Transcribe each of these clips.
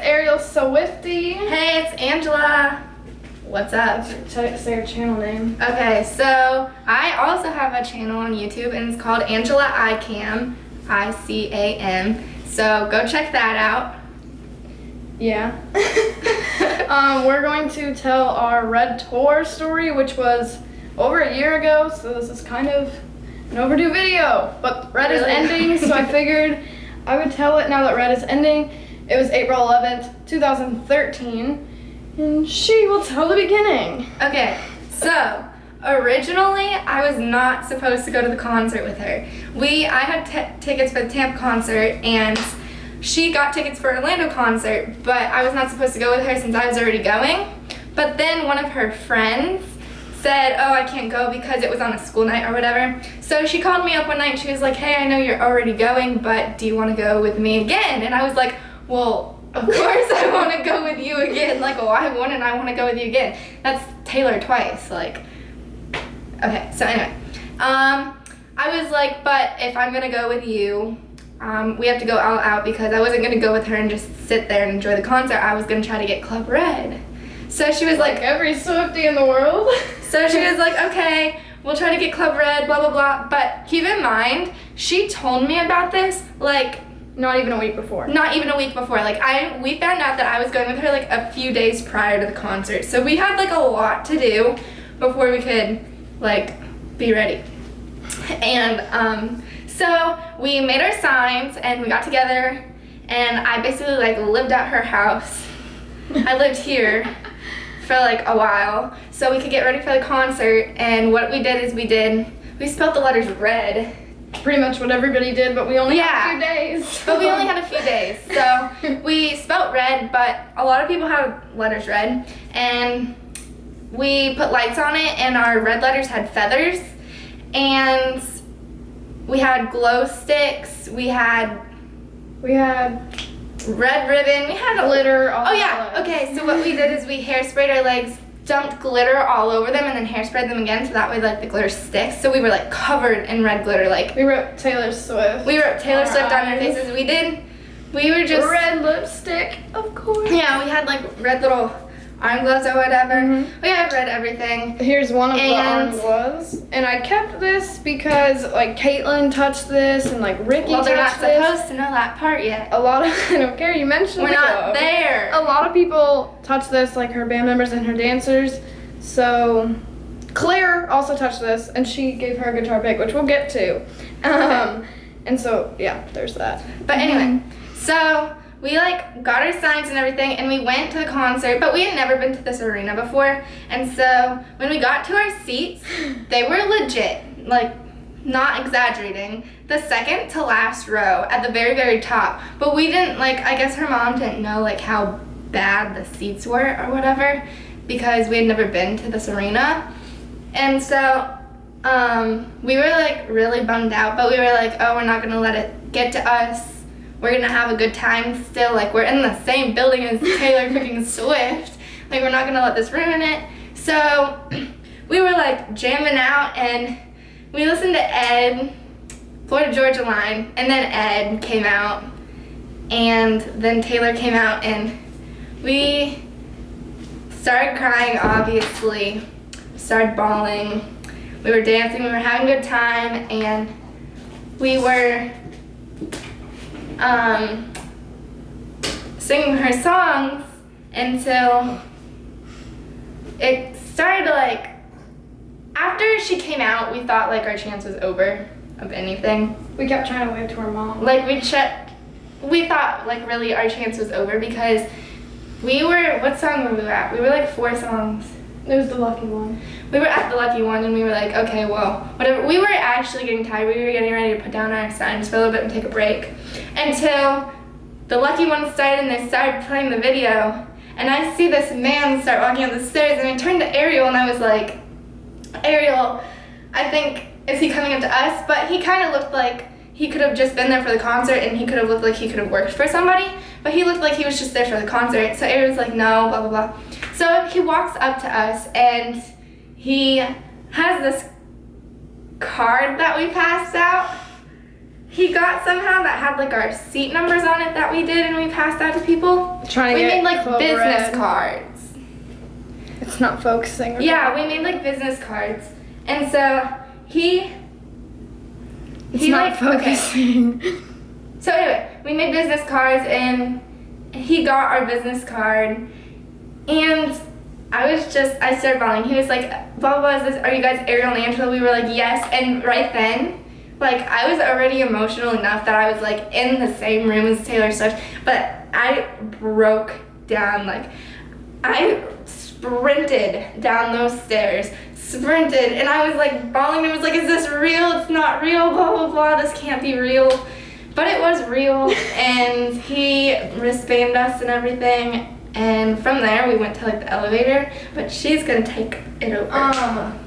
Ariel Swiftie. Hey, it's Angela. What's up? Say your channel name. Okay, so I also have a channel on YouTube and it's called Angela ICAM, I-C-A-M. So go check that out. Yeah. We're going to tell our Red Tour story, which was over a year ago, so this is kind of an overdue video. But Red is ending, so I figured I would tell it now that Red is ending. It was April 11th, 2013, and she will tell the beginning. Okay, so originally I was not supposed to go to the concert with her. I had tickets for the Tampa concert, and she got tickets for Orlando concert, but I was not supposed to go with her since I was already going. But then one of her friends said, oh, I can't go because it was on a school night or whatever. So she called me up one night and she was like, hey, I know you're already going, but do you want to go with me again? And I was like, well, of course I want to go with you again. Like, why wouldn't I want to go with you again? That's Taylor twice, like. Okay, so anyway. I was like, but if I'm going to go with you, we have to go all out because I wasn't going to go with her and just sit there and enjoy the concert. I was going to try to get Club Red. So she was like every Swiftie in the world. So she was like, okay, we'll try to get Club Red, blah, blah, blah. But keep in mind, she told me about this, like, not even a week before. Not even a week before. Like, we found out that I was going with her, like, a few days prior to the concert. So we had, like, a lot to do before we could, like, be ready. And, so we made our signs, and we got together, and I basically, like, lived at her house. I lived here for like a while so we could get ready for the concert, and what we did is we spelled the letters red. Pretty much what everybody did, but we only had a few days. But we only had a few days, so we spelled red, but a lot of people have letters red, and we put lights on it, and our red letters had feathers, and we had glow sticks, we had red ribbon, we had glitter all Oh yeah, okay, so what we did is we hairsprayed our legs, dumped glitter all over them, and then hairsprayed them again so that way like the glitter sticks. So we were like covered in red glitter, like. We wrote Taylor Swift. We wrote Taylor Swift on our faces. We were just. Red lipstick, of course. Yeah, we had like red little arm gloves or whatever. Mm-hmm. We had red everything. Here's one of the arm gloves. And I kept this because like Caitlin touched this and like Ricky touched this. Well, they're not supposed to know that part yet. A lot of, I don't care, you mentioned We're not there. A lot of people touch this, like her band members and her dancers. So Claire also touched this and she gave her a guitar pick, which we'll get to. And so, yeah, there's that. But anyway, so we like got our signs and everything, and we went to the concert, but we had never been to this arena before. And so when we got to our seats, they were legit, like not exaggerating, the second to last row at the very, very top. But we didn't, like, I guess her mom didn't know like how bad the seats were or whatever because we had never been to this arena. And so we were like really bummed out, but we were like, oh, we're not gonna let it get to us. We're gonna have a good time still. Like, we're in the same building as Taylor freaking Swift. Like, we're not gonna let this ruin it. So we were like jamming out, and we listened to Ed, Florida Georgia Line, and then Ed came out, and then Taylor came out, and we started crying, obviously, started bawling. We were dancing, we were having a good time, and we were singing her songs until it started to like, after she came out, we thought like our chance was over of anything. We kept trying to wave to our mom. Like we thought like really our chance was over because we were, what song were we at? We were like 4 songs. It was the lucky one. We were at the lucky one, and we were like, okay, well, whatever. We were actually getting tired. We were getting ready to put down our signs for a little bit and take a break until the lucky one started, and they started playing the video. And I see this man start walking up the stairs, and I turned to Ariel, and I was like, Ariel, I think, is he coming up to us? But he kind of looked like he could have just been there for the concert, and he could have looked like he could have worked for somebody, but he looked like he was just there for the concert. So Ariel's like, no, blah, blah, blah. So he walks up to us, and he has this card that we passed out. He got somehow that had like our seat numbers on it that we did and we passed out to people. trying to We get made like Code business Red. cards. It's not focusing. Yeah, we made like business cards. And so It's not focusing. Okay. So anyway, we made business cards and he got our business card and I started bawling. He was like, blah, blah, blah, is this, are you guys Ariel and Angela? We were like, yes. And right then, like, I was already emotional enough that I was like in the same room as Taylor Swift, but I broke down. Like, I sprinted down those stairs, and I was like bawling. I was like, is this real? It's not real, blah, blah, blah, this can't be real. But it was real, and he wristbanded us and everything. And from there, we went to like the elevator, but she's gonna take it over.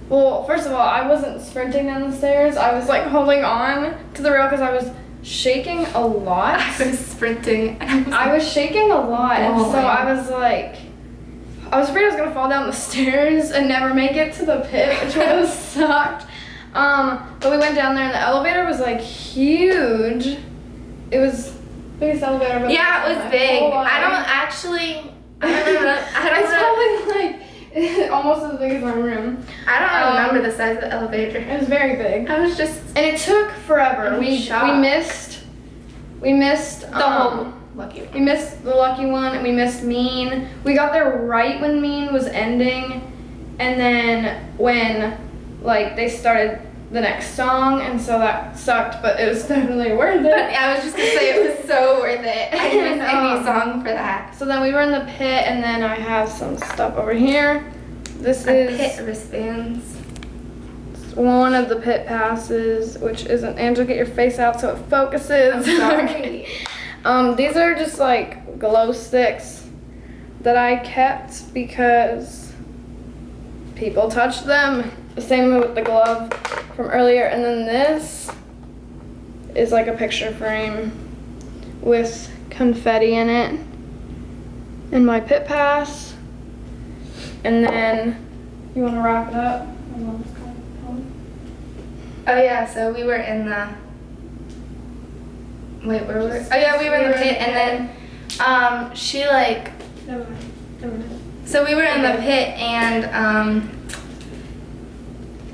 Well, first of all, I wasn't sprinting down the stairs. I was like holding on to the rail because I was shaking a lot. I was sprinting. And I was shaking a lot, and so bawling. I was afraid I was gonna fall down the stairs and never make it to the pit, which would have sucked. But we went down there, and the elevator was like huge. It was the biggest elevator I've ever Yeah, it been in was my big. whole life. I don't remember. It's probably like almost as big as my room. I don't remember the size of the elevator. It was very big. I was just And it took forever. I'm We shocked. missed the whole lucky one. we missed the lucky one, and we missed Mean. We got there right when Mean was ending, and then when like they started the next song, and so that sucked, but it was definitely worth But it. I was just gonna say it was so worth it. I didn't miss any And, song for that. So then we were in the pit, and then I have some stuff over here. This A is pit wristbands. one of the pit passes, which isn't. Angela, get your face out so it focuses. I'm sorry. Okay. These are just like glow sticks that I kept because people touched them. The same with the glove from earlier. And then this is like a picture frame with confetti in it. And my pit pass. And then, you want to wrap it up? Oh yeah, so we were in the. Wait, where were we? Oh yeah, we were in the pit, and then she like. Never mind. So we were in the pit, and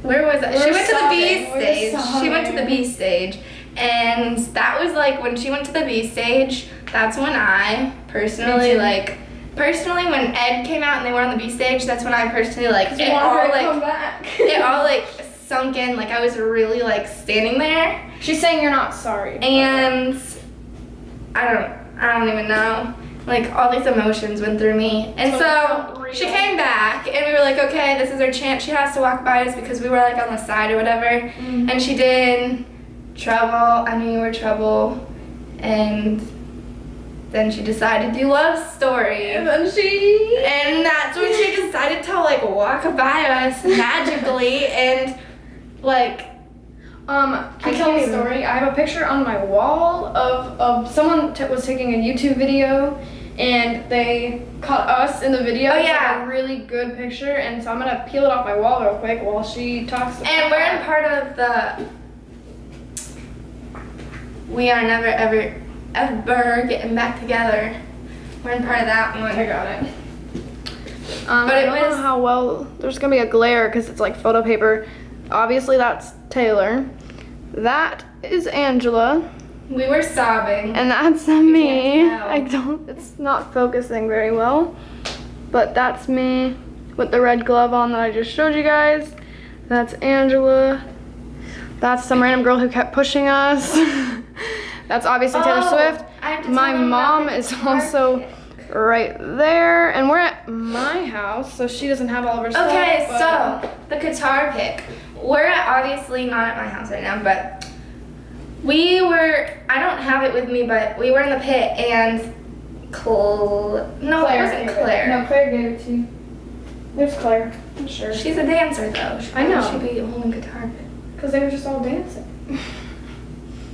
where was that? We She were went to the B sobbing. We were stage. She went to the B stage, and that was like when she went to the B stage. That's when I personally Personally, when Ed came out and they were on the B stage, that's when I personally You want her to come back. it all like sunk in. Like I was really like standing there, She's saying you're not sorry. and I don't even know. Like all these emotions went through me, and So it so felt real. she came back, and we were like, okay, this is her chance. She has to walk by us because we were like on the side or whatever, and she did. Trouble. I knew you were trouble, and then she decided to do Love Story. And then And that's when she decided to like walk by us magically and like can I tell you a story? I have a picture on my wall of someone was taking a YouTube video, and they caught us in the video. Oh, It's yeah. like a really good picture, and so I'm gonna peel it off my wall real quick while she talks about and we're in part of the We Are Never Ever Getting Back Together. We're in part of that one. I got it. But I it don't know was- how well. There's gonna be a glare because it's like photo paper. Obviously, that's Taylor. That is Angela, We were sobbing. and that's me. tell. I don't. It's not focusing very well, but that's me with the red glove on that I just showed you guys. That's Angela. That's some random girl who kept pushing us. That's obviously Taylor Swift. I have to My tell them mom about the is guitar also pick. right there, and we're at my house, so she doesn't have all of her stuff. Okay, but- so the guitar pick. We're obviously not at my house right now, but I don't have it with me, but we were in the pit and no, it wasn't gave it. Claire. No, Claire gave it to you. There's Claire, I'm sure. She's a dancer though. I know. She'd be holding guitar pick. Because they were just all dancing.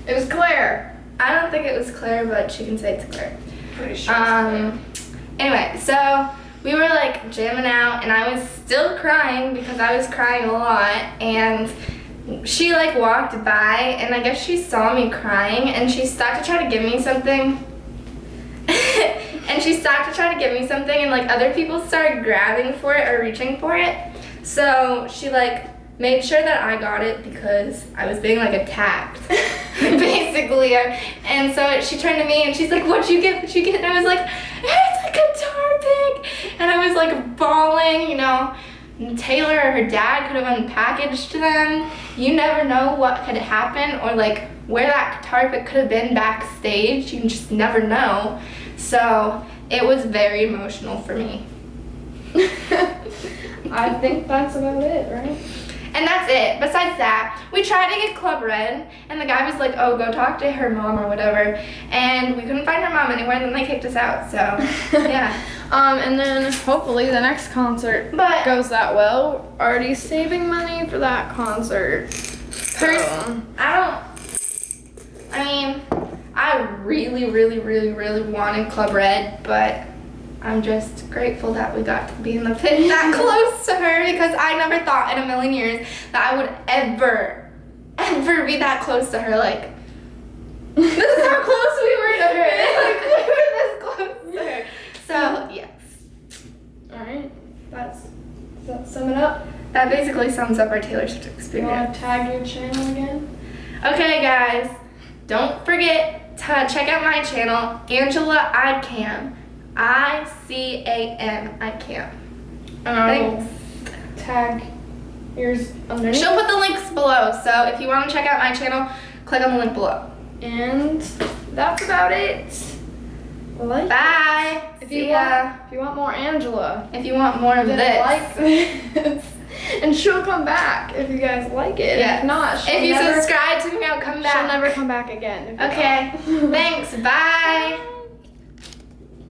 It was Claire. I don't think it was Claire, but she can say it's Claire. Pretty sure. Anyway, so we were like jamming out, and I was still crying because I was crying a lot, and she like walked by, and I guess she saw me crying, and she stopped to try to give me something, and she stopped to try to give me something, and like other people started grabbing for it or reaching for it. So she like made sure that I got it because I was being like attacked, basically. And so she turned to me and she's like, "What'd you get? What'd you get?" And I was like, "It's a guitar pick." And I was like bawling, you know. And Taylor or her dad could have unpackaged them. You never know what could happen or like where that guitar pick could have been backstage. You just never know. So it was very emotional for me. I think that's about it, right? And that's it. Besides that, we tried to get Club Red, and the guy was like, "Oh, go talk to her mom or whatever." And we couldn't find her mom anywhere, and then they kicked us out. So, yeah. And then hopefully the next concert goes that well. Already saving money for that concert. I really, really, really, really wanted Club Red, but I'm just grateful that we got to be in the pit that close to her, because I never thought in a million years that I would ever be that close to her. Like, this is how close we were to her. Like, we were this close to her. So, yes. Alright, does that sum it up? That basically sums up our Taylor Swift You want experience. to tag your channel again? Okay, guys, don't forget to check out my channel, Angela ICAM. ICAM. ICAM. And I will Thanks. tag yours underneath. She'll put the links below, so if you want to check out my channel, click on the link below. And that's about it. Like Bye. If See you ya. if you want more Angela, If you want more of then this. like this. And she'll come back if you guys like it. Yes. If not, If you subscribe to me, I'll come back. She'll never come back again. Okay. Thanks. Bye.